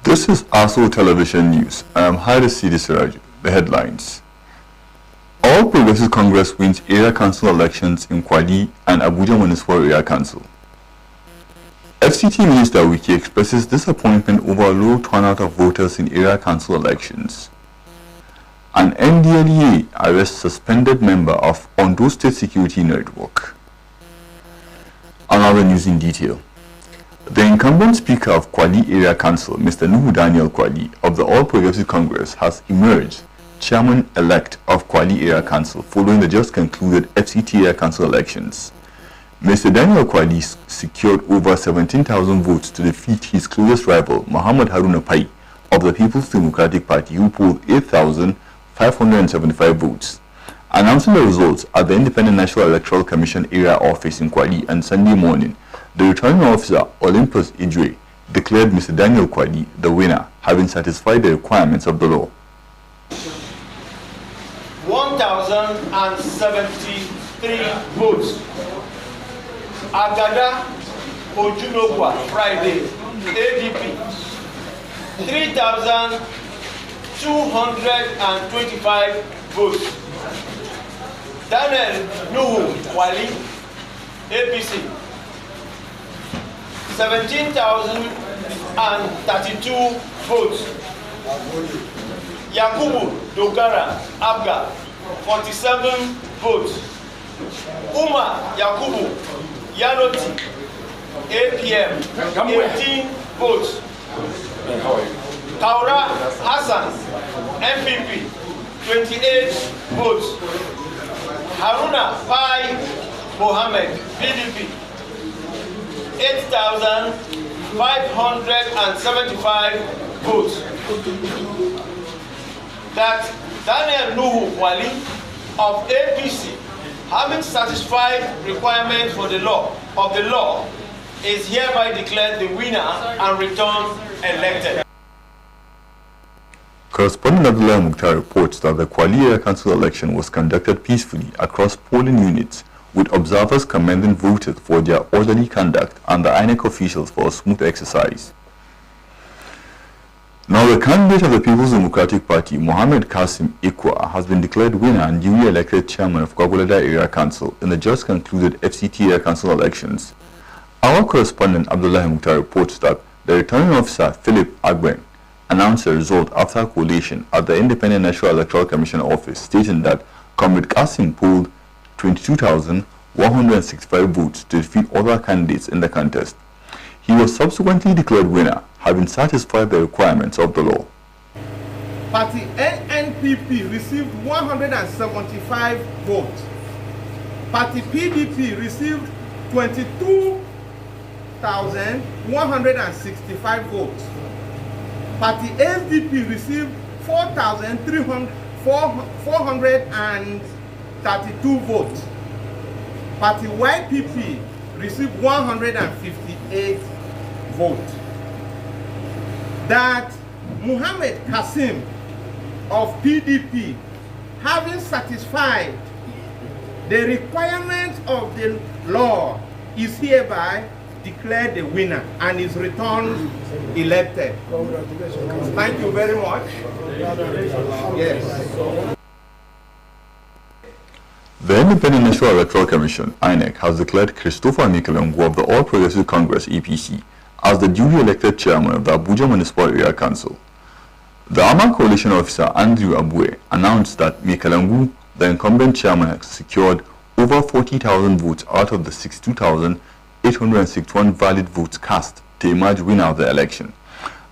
This is ASO Television News. I am Haris Sidi Siraj. The headlines. All Progressive Congress wins area council elections in Kwali and Abuja Municipal Area Council. FCT Minister Wiki expresses disappointment over low turnout of voters in area council elections. An NDLEA arrests suspended member of Ondo State Security Network. Another news in detail. The incumbent Speaker of Kwali Area Council, Mr. Nuhu Daniel Kwali of the All Progressive Congress, has emerged Chairman-elect of Kwali Area Council following the just concluded FCT Area Council elections. Mr. Daniel Kwali secured over 17,000 votes to defeat his closest rival, Muhammad Haruna Pai of the People's Democratic Party, who polled 8,575 votes. Announcing the results at the Independent National Electoral Commission area office in Kwali on Sunday morning, the returning officer, Olympus Idre, declared Mr. Daniel Kwali the winner, having satisfied the requirements of the law. 1,073 votes. Agada Ojunogwa, Friday, ADP, 3,225 votes. Daniel Nuhu Kwali, APC, 17,032 votes. Yakubu Dogara Abga, 47 votes. Umar Yakubu Yanoti APM, 18 votes. Kaura Hassan MPP, 28 votes. Haruna Pai Mohammed PDP, 8,575 votes. That Daniel Nuhu Kwali of APC, having satisfied requirements for the law is hereby declared the winner and returned elected. Correspondent Abdullah Mukhtar reports that the Kwali Area Council election was conducted peacefully across polling units, with observers commending voters for their orderly conduct and the INEC officials for a smooth exercise. Now, the candidate of the People's Democratic Party, Mohammed Kasim Ikwa, has been declared winner and duly elected chairman of Gwagwalada Area Council in the just concluded FCT Area Council elections. Our correspondent Abdullah Mukhtar reports that the returning officer, Philip Agben, announced the result after collation at the Independent National Electoral Commission office, stating that Comrade Kasim polled 22,165 votes to defeat other candidates in the contest. He was subsequently declared winner, having satisfied the requirements of the law. Party NNPP received 175 votes. Party PDP received 22,165 votes. Party SDP received 432 votes. Party YPP received 158 votes. That Mohammed Kasim of PDP, having satisfied the requirements of the law, is hereby declared the winner and is returned elected. Thank you very much. Yes. The Independent National Electoral Commission, INEC, has declared Christopher Mikelengu of the All Progressive Congress, APC, as the duly elected chairman of the Abuja Municipal Area Council. The Arma Coalition officer, Andrew Abue, announced that Mikelengu, the incumbent chairman, has secured over 40,000 votes out of the 62,861 valid votes cast to emerge winner of the election.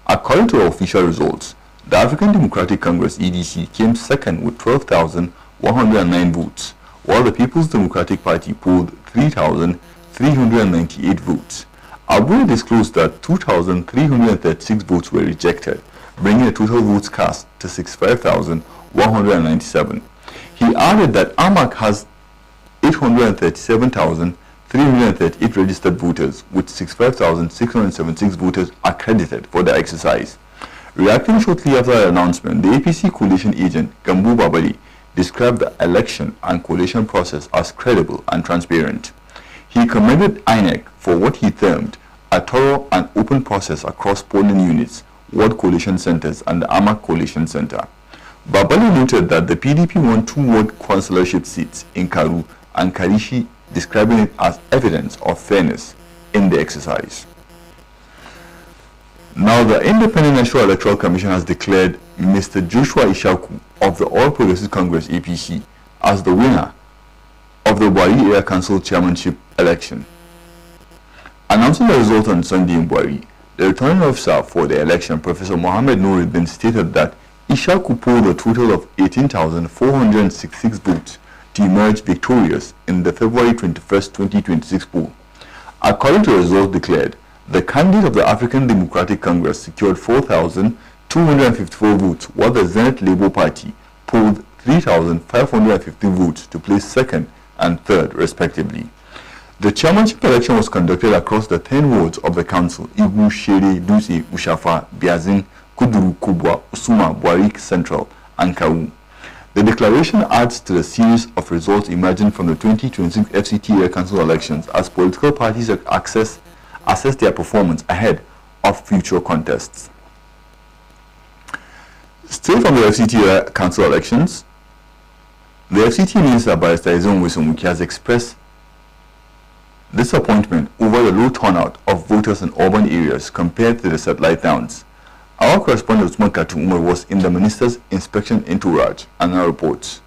According to official results, the African Democratic Congress, EDC, came second with 12,109 votes, while the People's Democratic Party polled 3,398 votes. Abue disclosed that 2,336 votes were rejected, bringing the total votes cast to 65,197. He added that AMAC has 837,338 registered voters, with 65,676 voters accredited for the exercise. Reacting shortly after the announcement, the APC coalition agent, Gambo Babali, described the election and coalition process as credible and transparent. He commended INEC for what he termed a thorough and open process across polling units, Ward Coalition Centers and the Amak Coalition Center. Babali noted that the PDP won 2 ward councillorship seats in Karu and Karishi, describing it as evidence of fairness in the exercise. Now, the Independent National Electoral Commission has declared Mr. Joshua Ishaku of the All Progressive Congress APC as the winner of the Bwari Area Council Chairmanship election. Announcing the result on Sunday in Bwari, the returning officer for the election, Professor Mohammed Nuruddin, stated that Ishaku polled a total of 18,466 votes to emerge victorious in the February 21, 2026 poll. According to the results declared, the candidate of the African Democratic Congress secured 4,254 votes, while the Zenith Labour Party polled 3,550 votes to place second and third, respectively. The chairmanship election was conducted across the 10 wards of the council: Ibu, Shere, Dutse, Ushafa, Biazin, Kuduru, Kubwa, Usuma, Bwari Central, and Kawu. The declaration adds to the series of results emerging from the 2026 FCT Area Council elections as political parties assess their performance ahead of future contests. Still from the FCT Area Council elections, the FCT Minister Barrister Ezenwo Wissomuki has expressed disappointment over the low turnout of voters in urban areas compared to the satellite towns. Our correspondent Usman Katu Umar was in the minister's inspection entourage and now reports.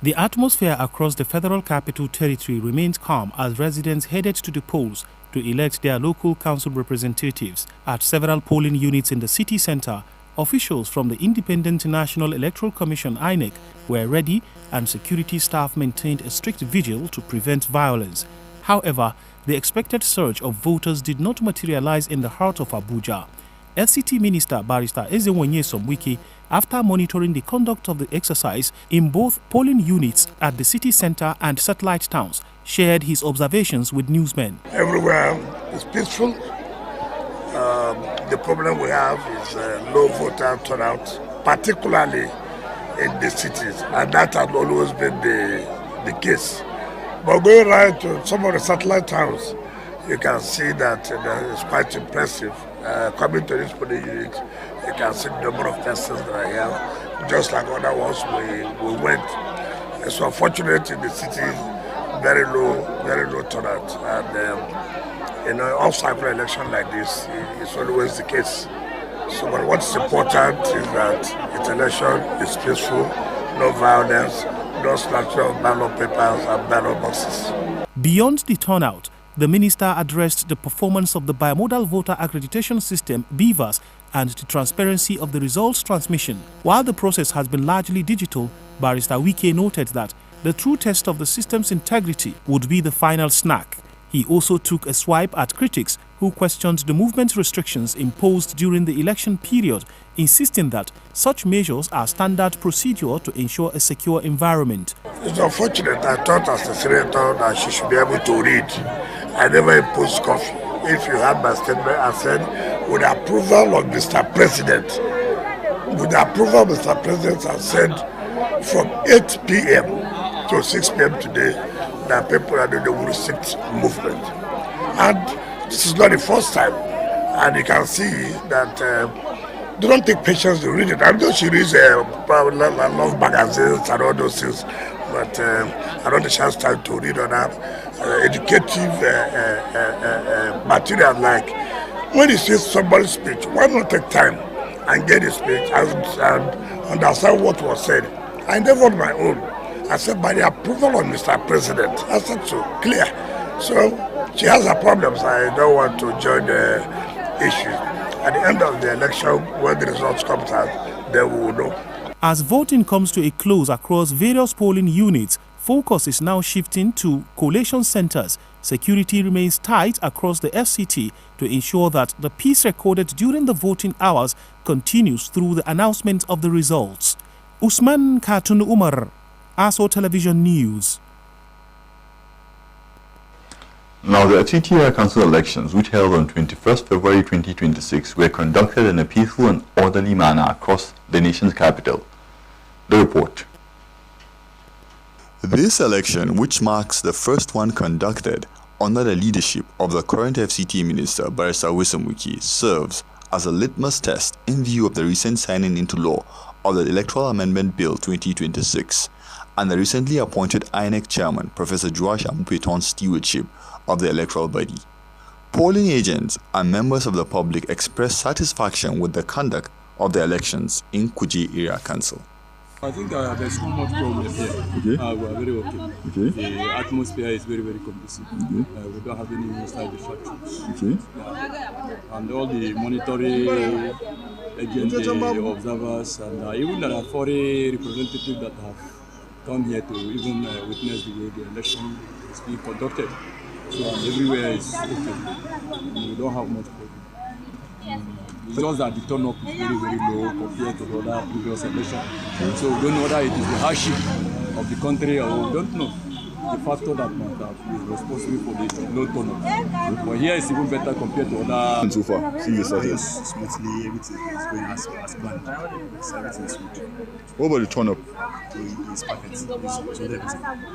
The atmosphere across the Federal Capital Territory remains calm as residents headed to the polls to elect their local council representatives. At several polling units in the city centre, officials from the Independent National Electoral Commission (INEC) were ready, and security staff maintained a strict vigil to prevent violence. However, the expected surge of voters did not materialize in the heart of Abuja. FCT Minister Barrister Ezenwo Wissomuki, after monitoring the conduct of the exercise in both polling units at the city centre and satellite towns, shared his observations with newsmen. Everywhere is peaceful. The problem we have is low voter turnout, particularly in the cities, and that has always been the case. But going right to some of the satellite towns, you can see that it's quite impressive. Coming to this polling unit, you can see the number of persons that are here. Just like other ones, we went. It's unfortunate in the city, very low turnout. And in an off-cycle election like this, it's always the case. So, but what's important is that its election is peaceful, no violence, no snatching of ballot papers and ballot boxes. Beyond the turnout, the minister addressed the performance of the Bimodal Voter Accreditation System, BVAS, and the transparency of the results transmission. While the process has been largely digital, Barrister Wike noted that the true test of the system's integrity would be the final snack. He also took a swipe at critics who questioned the movement restrictions imposed during the election period, insisting that such measures are standard procedure to ensure a secure environment. It's unfortunate. I thought as a senator that she should be able to read. I never imposed coffee. If you had my statement, I said, with the approval of Mr. President, I said from 8 p.m. to 6 p.m. today, that people are doing the Wuru Sit movement. And this is not the first time. And you can see that they don't take patience to read it. I know she reads love magazines and all those things, but I don't have a chance time to read on that educative material. Like when you see somebody's speech, why not take time and get his speech and understand what was said? I never on my own. I said, by the approval of Mr. President. I said, so clear. So she has her problems. I don't want to join the issue. At the end of the election, when the results come out, then we will know. As voting comes to a close across various polling units, focus is now shifting to collation centers. Security remains tight across the FCT to ensure that the peace recorded during the voting hours continues through the announcement of the results. Usman Katun Umar, ASO Television News. Now, the FCT Area Council elections, which held on 21st February 2026, were conducted in a peaceful and orderly manner across the nation's capital. The report. This election, which marks the first one conducted under the leadership of the current FCT Minister, Barrister Wissomuki, serves as a litmus test in view of the recent signing into law of the Electoral Amendment Bill 2026 and the recently appointed INEC Chairman Professor Joash Amopeton's stewardship of the electoral body. Polling agents and members of the public expressed satisfaction with the conduct of the elections in Kuje Area Council. I think there's not much problem here. Okay. We are very okay. Okay. The atmosphere is very, very conducive. Okay. We don't have any side distractions. Okay. And all the monitoring agents, the observers, and even there are foreign representatives that have come here to even witness the way the election is being conducted. So everywhere is okay. We don't have much problem. It's just that the turn-up is very, very low compared to the other previous elections. So we don't know whether it is the hardship of the country or we don't know the factor that might have been responsible for the low turn-up. But here it's even better compared to other. So far, since the started. Smoothly, everything is going as planned. So everything is smooth. What about the turn-up? It's perfect. It's everything.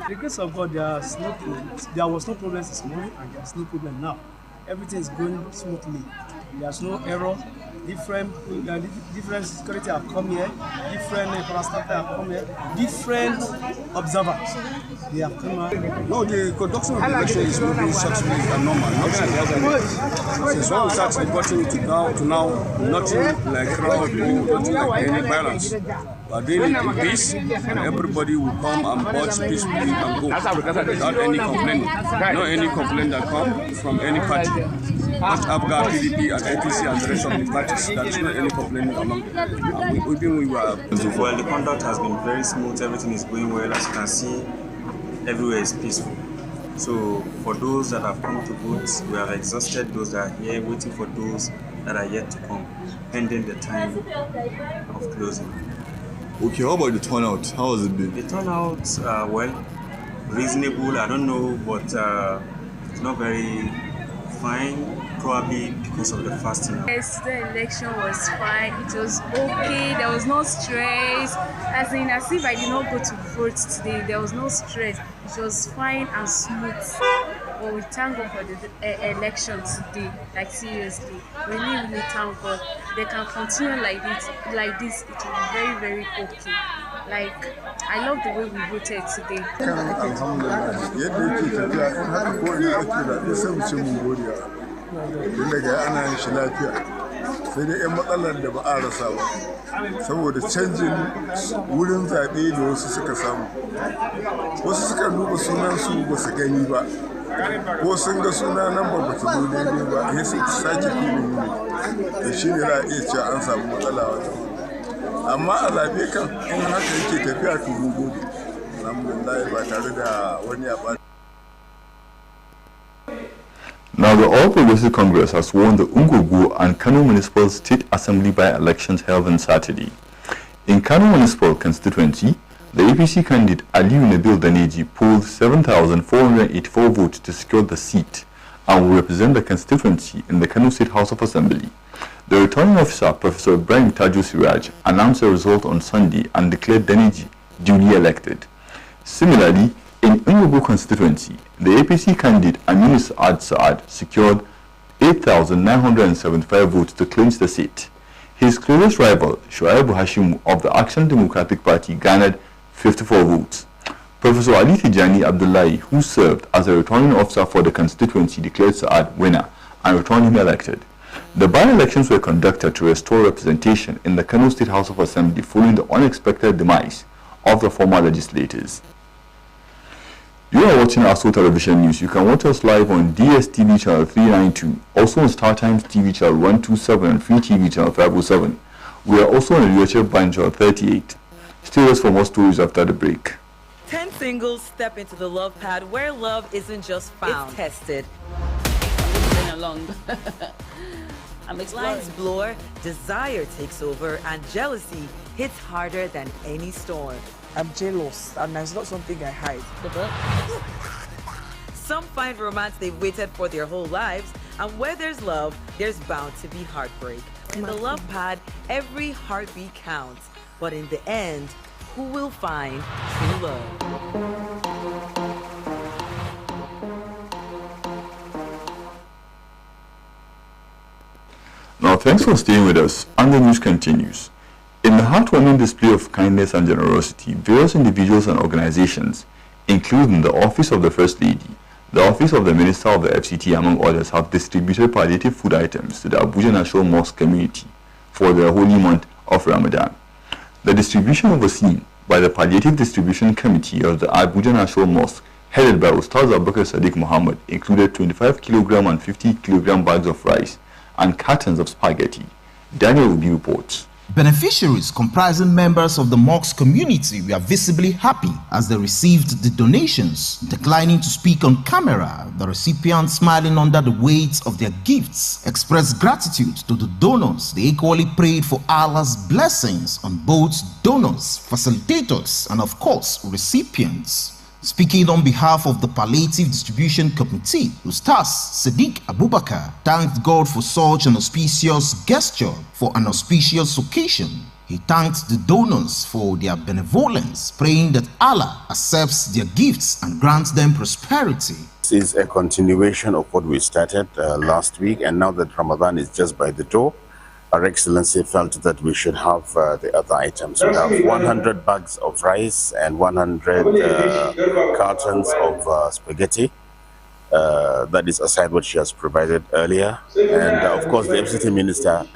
The grace of God, there was no problem this morning and there's no problem now. Everything is going smoothly. There's no error. Different security have come here, different parastatal have come here, different observers. They have come here. No, the conduction of the election is moving successfully and normal. Nothing happening. Since when we started voting to now, nothing like crowd, nothing like any violence. We are doing it in peace, and everybody will come and vote peacefully and go without any complaint. No any complaint that comes from any party. Much Abga, PDP, and APC, and the rest of the parties. There is not any complaint among them. Well, the conduct has been very smooth. Everything is going well. As you can see, everywhere is peaceful. So, for those that have come to vote, we have exhausted those that are here, waiting for those that are yet to come, pending the time of closing. Okay, how about the turnout? How has it been? The turnout, well, reasonable. I don't know, but it's not very fine. Probably because of the fasting. Yes, the election was fine. It was okay. There was no stress. As if I did not go to vote today, there was no stress. It was fine and smooth. But we thank God for the election today. Like seriously, really thank God. They can continue like this. It will be very, very okay. Like, I love the way we voted today. daga ana yin shi lafiya sai dai yan matsalar da ba a rasa ba saboda canjin wurin zaɓe da wasu suka samu wasu suka duba sunan su ba su gani ba ko sun ga suna nan ba su zo daidai ba sai su sake filin ne da shi ne za a iya cewa an samu matsala wajen amma a zaɓe kan in haka yake tafiya to mu gode alhamdulillah ba tare da wani ya ɓata. Now, the All Progressive Congress has won the Ungogo and Kano Municipal State Assembly by-elections held on Saturday. In Kano Municipal constituency, the APC candidate Aliyu Nabil Daneji polled 7,484 votes to secure the seat and will represent the constituency in the Kano State House of Assembly. The returning officer, Professor Ibrahim Tajo Siraj, announced the result on Sunday and declared Daneji duly elected. Similarly, in Ungogo constituency, the APC candidate Aminu Saad secured 8,975 votes to clinch the seat. His closest rival, Shuaibu Hashimu of the Action Democratic Party, garnered 54 votes. Professor Ali Tijani Abdullahi, who served as a returning officer for the constituency, declared Saad winner and returned him elected. The by-elections were conducted to restore representation in the Kano State House of Assembly following the unexpected demise of the former legislators. You are watching ASO Television News. You can watch us live on DSTV channel 392, also on StarTimes TV channel 127 and Free TV channel 507. We are also on UHF Band channel 38. Stay with us for more stories after the break. 10 singles step into the love pad where love isn't just found, it's tested. Been along. I'm exploring. Lines blur, desire takes over, and jealousy hits harder than any storm. I'm jealous, and that's not something I hide. Some find romance they've waited for their whole lives, and where there's love, there's bound to be heartbreak. In the love pad, every heartbeat counts, but in the end, who will find true love? Now, thanks for staying with us, and the news continues. In the heartwarming display of kindness and generosity, various individuals and organizations, including the Office of the First Lady, the Office of the Minister of the FCT, among others, have distributed palliative food items to the Abuja National Mosque community for the holy month of Ramadan. The distribution overseen by the Palliative Distribution Committee of the Abuja National Mosque, headed by Ustaz Abubakar Sadiq Muhammad, included 25 kg and 50 kg bags of rice and cartons of spaghetti. Daniel Obi reports. Beneficiaries comprising members of the mosque community were visibly happy as they received the donations. Declining to speak on camera, the recipients, smiling under the weight of their gifts, expressed gratitude to the donors. They equally prayed for Allah's blessings on both donors, facilitators, and of course, recipients. Speaking on behalf of the Palliative Distribution Committee, Ustaz Sadiq Abubakar thanked God for such an auspicious gesture for an auspicious occasion. He thanked the donors for their benevolence, praying that Allah accepts their gifts and grants them prosperity. This is a continuation of what we started last week, and now that Ramadan is just by the door, Our Excellency felt that we should have the other items. We have 100 bags of rice and 100 cartons of spaghetti. That is aside what she has provided earlier. And of course, the FCT Minister,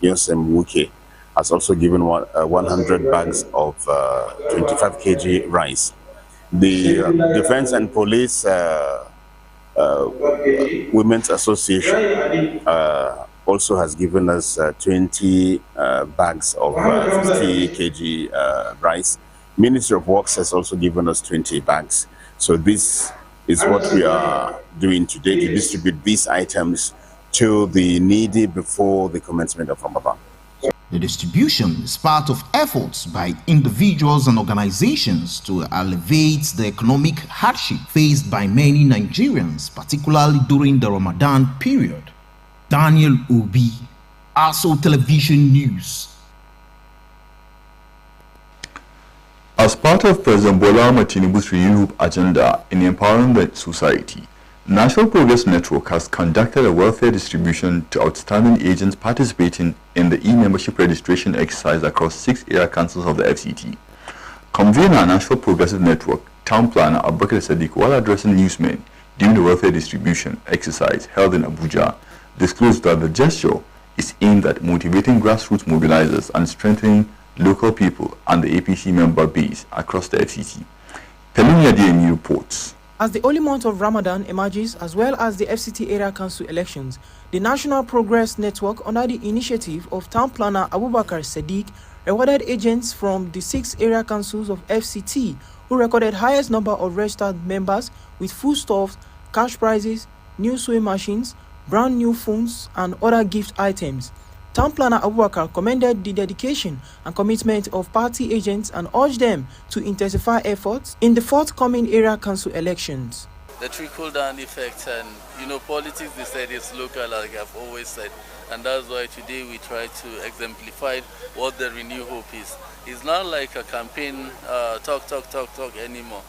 Yonsem Wuke, has also given 100 bags of 25 kg rice. The Defense and Police Women's Association also has given us 20 bags of 50 kg rice. Ministry of Works has also given us 20 bags. So this is what we are doing today, to distribute these items to the needy before the commencement of Ramadan. The distribution is part of efforts by individuals and organizations to alleviate the economic hardship faced by many Nigerians, particularly during the Ramadan period. Daniel Obi, ASO Television News. As part of President Bola Ahmed Tinubu's renewed agenda in empowering the society, National Progress Network has conducted a welfare distribution to outstanding agents participating in the e-membership registration exercise across 6 area councils of the FCT. Convener National Progressive Network, Town Planner Abubakar Sadiq, while addressing newsmen during the welfare distribution exercise held in Abuja, disclosed that the gesture is aimed at motivating grassroots mobilizers and strengthening local people and the APC member base across the FCT. Pelumi Adeyemi reports. As the holy month of Ramadan emerges, as well as the FCT Area Council elections, the National Progress Network, under the initiative of Town Planner Abubakar Sadiq, rewarded agents from the 6 area councils of FCT who recorded highest number of registered members with foodstuffs, cash prizes, new sewing machines, brand new phones, and other gift items. Town Planner Abubakar commended the dedication and commitment of party agents and urged them to intensify efforts in the forthcoming area council elections. The trickle-down effect, and politics, they said, is local, like I've always said, and that's why today we try to exemplify what the Renew Hope is. It's not like a campaign, talk anymore.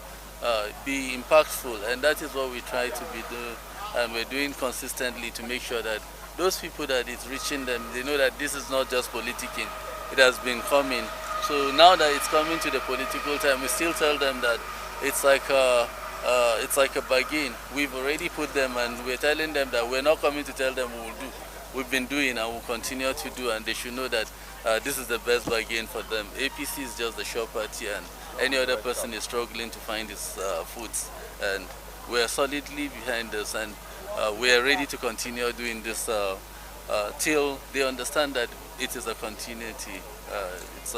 Be impactful, and that is what we try to be doing, and we're doing consistently to make sure that those people that it's reaching them, they know that this is not just politicking. It has been coming. So now that it's coming to the political time, we still tell them that it's like a bargain. We've already put them, and we're telling them that we're not coming to tell them we will do. We've been doing and we'll continue to do, and they should know that this is the best bargain for them. APC is just the shop party, and any other person is struggling to find his foods. And we're solidly behind this, and we are ready to continue doing this till they understand that it is a continuity. It's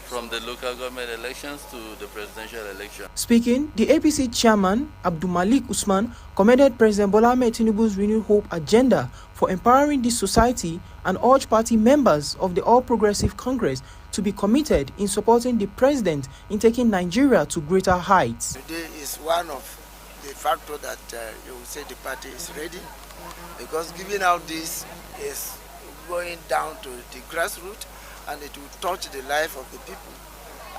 from the local government elections to the presidential election. Speaking, the APC chairman, Abdul Malik Usman, commended President Bola Ahmed Tinubu's Renewed Hope agenda for empowering this society and urged party members of the All Progressive Congress to be committed in supporting the president in taking Nigeria to greater heights. Today is one of the factor that you will say the party is ready, because giving out this is going down to the grassroots, and it will touch the life of the people,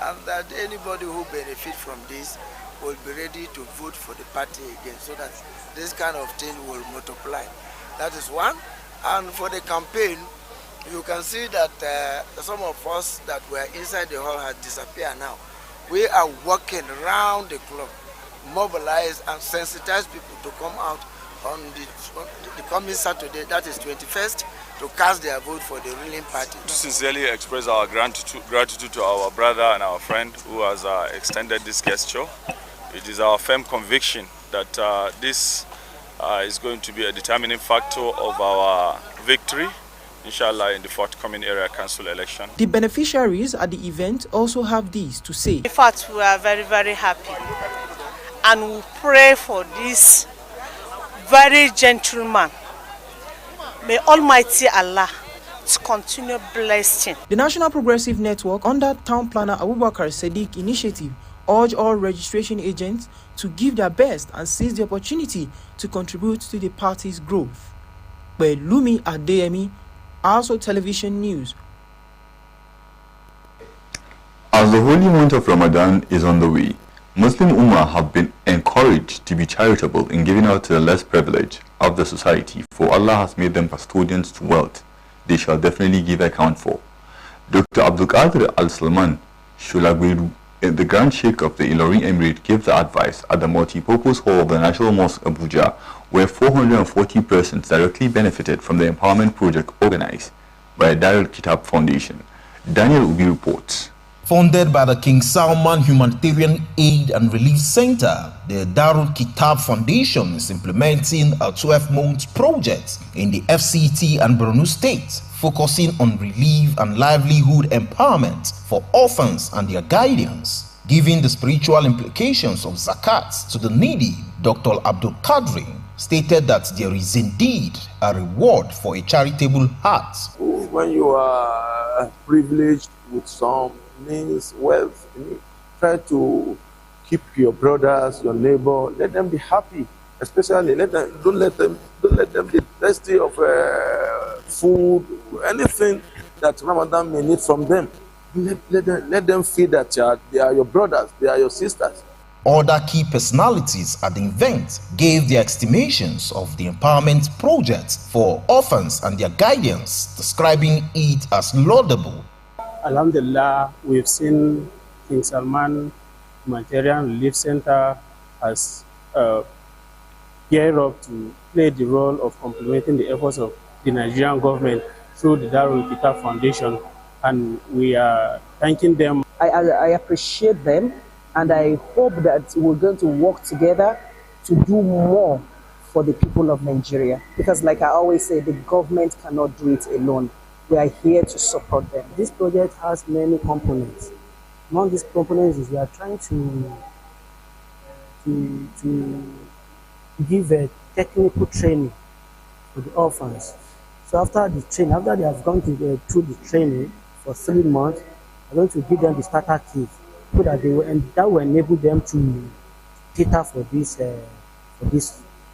and that anybody who benefit from this will be ready to vote for the party again, so that this kind of thing will multiply. That is one. And for the campaign, you can see that some of us that were inside the hall have disappeared now. We are working round the clock, mobilize and sensitize people to come out on the coming Saturday, that is 21st, to cast their vote for the ruling party. To sincerely express our gratitude to our brother and our friend who has extended this gesture. It is our firm conviction that this is going to be a determining factor of our victory, inshallah, in the forthcoming area council election. The beneficiaries at the event also have this to say. In fact, we are very, very happy, and we pray for this very gentleman. May Almighty Allah to continue blessing. The National Progressive Network, under Town Planner Abubakar Sadiq initiative, urge all registration agents to give their best and seize the opportunity to contribute to the party's growth. Lumi Adeyemi, ASO Television News. As the holy month of Ramadan is on the way, Muslim Ummah have been encouraged to be charitable in giving out to the less privileged of the society, for Allah has made them custodians to wealth they shall definitely give account for. Dr. Abdul Qadir Al-Salman Shulagwedu, the Grand Sheikh of the Ilorin Emirate, gave the advice at the multi-purpose hall of the National Mosque Abuja, where 440 persons directly benefited from the empowerment project organized by Darul Kitab Foundation. Daniel Ubi reports. Funded by the King Salman Humanitarian Aid and Relief Center, the Darul Kitab Foundation is implementing a 12-month project in the FCT and Borno State, focusing on relief and livelihood empowerment for orphans and their guardians. Giving the spiritual implications of zakat to the needy, Dr. Abdul Qadri stated that there is indeed a reward for a charitable heart. When you are privileged with some means, wealth, try to keep your brothers, your neighbor, let them be happy. Especially, don't let them be thirsty of food, anything that Ramadan may need from them. Let them feel that they are your brothers, they are your sisters. Other key personalities at the event gave their estimations of the empowerment project for orphans and their guardians, describing it as laudable. Alhamdulillah, we've seen King Salman Humanitarian Relief Center has geared up to play the role of complementing the efforts of the Nigerian government through the Darul Kitab Foundation, and we are thanking them. I appreciate them, and I hope that we're going to work together to do more for the people of Nigeria, because like I always say, the government cannot do it alone. We are here to support them. This project has many components. Among these components is we are trying to give a technical training for the orphans. So after the training, after they have gone through the training for 3 months, we're going to give them the starter kit so that that will enable them to cater for these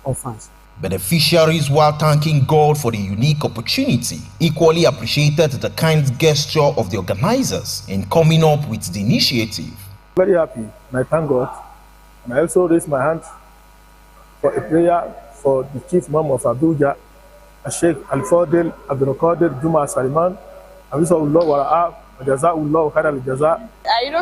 orphans. Beneficiaries, while thanking God for the unique opportunity, equally appreciated the kind gesture of the organizers in coming up with the initiative. Very happy, and I thank God. And I also raise my hand for a prayer for the Chief Imam of Abuja, Sheikh Al-Fadil Abdul Qadir Juma Salman. I don't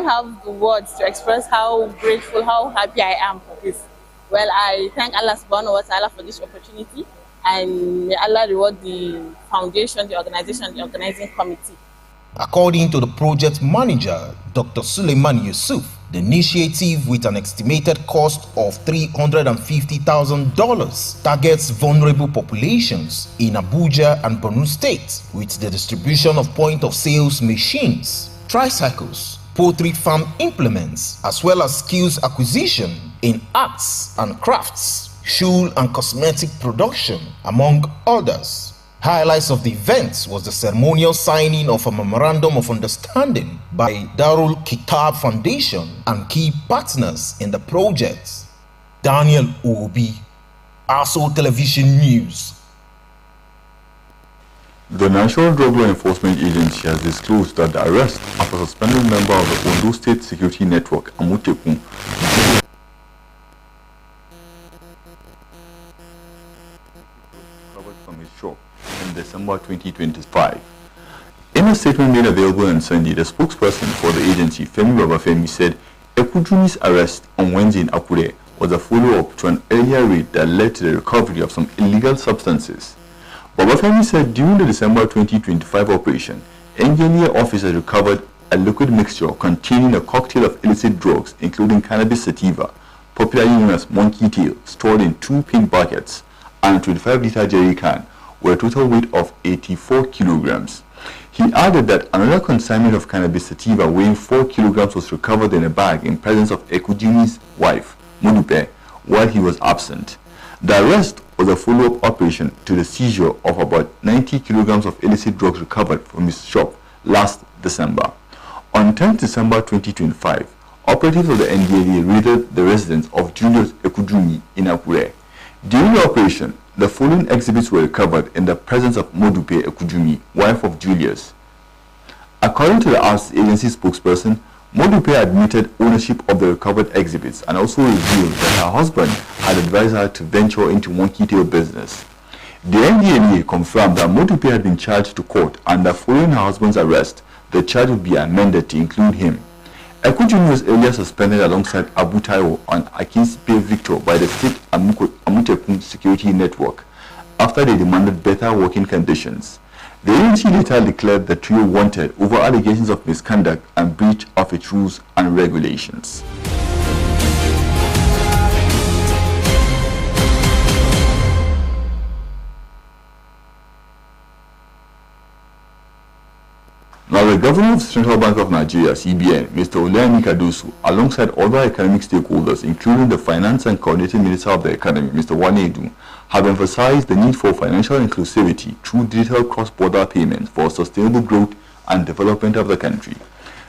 have the words to express how grateful, how happy I am for this. Well, I thank Allah subhanahu wa ta'ala for this opportunity, and may Allah reward the foundation, the organization, the organizing committee. According to the project manager, Dr. Suleiman Yusuf, the initiative, with an estimated cost of $350,000, targets vulnerable populations in Abuja and Borno State with the distribution of point-of-sales machines, tricycles, poultry farm implements, as well as skills acquisition in arts and crafts, shoe and cosmetic production, among others. Highlights of the event was the ceremonial signing of a memorandum of understanding by Darul Kitab Foundation and key partners in the project. Daniel Obi, ASO Television News. The National Drug Law Enforcement Agency has disclosed that the arrest of a suspended member of the Ondo State Security Network, Amutekun, recovered from his shop in December 2025. In a statement made available on Sunday, the spokesperson for the agency, Femi Babafemi, said Ekujumi's arrest on Wednesday in Akure was a follow-up to an earlier raid that led to the recovery of some illegal substances. Babafemi said during the December 2025 operation, NDLEA officers recovered a liquid mixture containing a cocktail of illicit drugs, including cannabis sativa, popularly known as monkey tail, stored in 2 pink buckets, and a 25-liter jerry can, with a total weight of 84 kilograms. He added that another consignment of cannabis sativa weighing 4 kilograms was recovered in a bag in presence of Ekujumi's wife, Modupe, while he was absent. The arrest was a follow-up operation to the seizure of about 90 kilograms of illicit drugs recovered from his shop last December. On 10 December 2025, operatives of the NDLEA raided the residence of Julius Ekujumi in Akure. During the operation, the following exhibits were recovered in the presence of Modupe Ekujumi, wife of Julius. According to the arts agency spokesperson, Modupe admitted ownership of the recovered exhibits and also revealed that her husband had advised her to venture into monkey tail business. The NDLEA confirmed that Modupe had been charged to court and that following her husband's arrest, the charge would be amended to include him. Ekujumi was earlier suspended alongside Abu Taiwo and Akinsipe Victor by the state Amutekun security network after they demanded better working conditions. The agency later declared the trio wanted over allegations of misconduct and breach of its rules and regulations. Now, the governor of the Central Bank of Nigeria, CBN, Mr. Oluyemi Kadoso, alongside other economic stakeholders, including the Finance and Coordinating Minister of the Economy, Mr. Wane Edun, have emphasized the need for financial inclusivity through digital cross-border payments for sustainable growth and development of the country.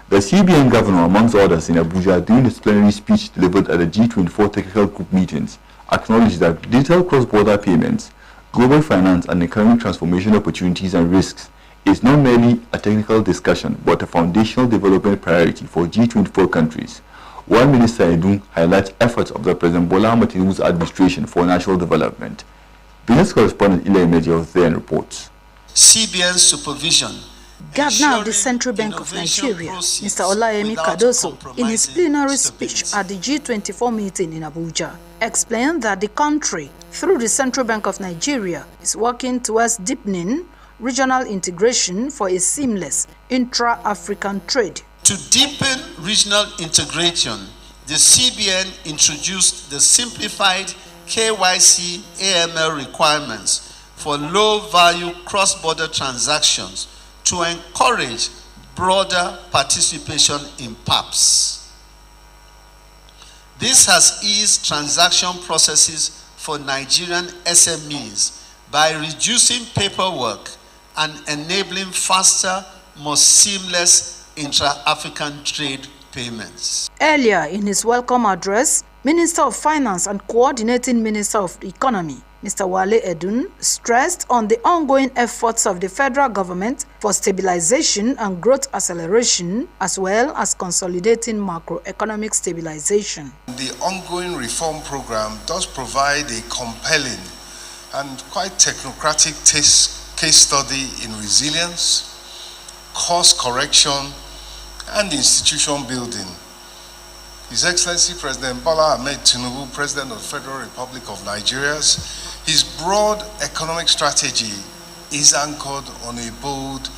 The CBN governor, amongst others in Abuja, during his plenary speech delivered at the G24 technical group meetings, acknowledged that digital cross-border payments, global finance and economic transformation opportunities and risks is not merely a technical discussion but a foundational development priority for G24 countries, while Minister Edun highlights efforts of the President Bola Ahmed Tinubu's administration for national development. Business correspondent Ile Emeje then reports. CBN supervision. Governor of the Central Bank of Nigeria, Mr. Oluyemi Kadoso, in his plenary speech at the G24 meeting in Abuja, explained that the country, through the Central Bank of Nigeria, is working towards deepening regional integration for a seamless intra-African trade. To deepen regional integration, the CBN introduced the simplified KYC AML requirements for low-value cross-border transactions to encourage broader participation in PAPs. This has eased transaction processes for Nigerian SMEs by reducing paperwork and enabling faster, more seamless intra-African trade payments. Earlier in his welcome address, Minister of Finance and Coordinating Minister of Economy, Mr. Wale Edun, stressed on the ongoing efforts of the federal government for stabilization and growth acceleration, as well as consolidating macroeconomic stabilization. The ongoing reform program does provide a compelling and quite technocratic case study in resilience, course correction, and institution building. His Excellency President Bola Ahmed Tinubu, President of the Federal Republic of Nigeria, his broad economic strategy is anchored on a bold,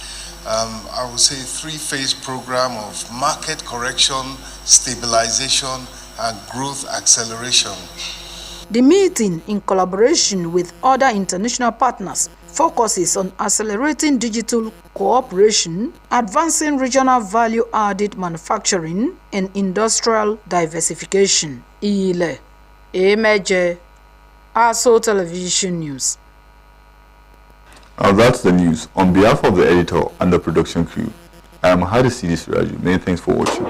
I would say, 3-phase program of market correction, stabilization, and growth acceleration. The meeting, in collaboration with other international partners, focuses on accelerating digital cooperation, advancing regional value-added manufacturing, and industrial diversification. Ile Emeje, ASO Television News. And that's the news. On behalf of the editor and the production crew, I am Hadisi Disraju. Many thanks for watching.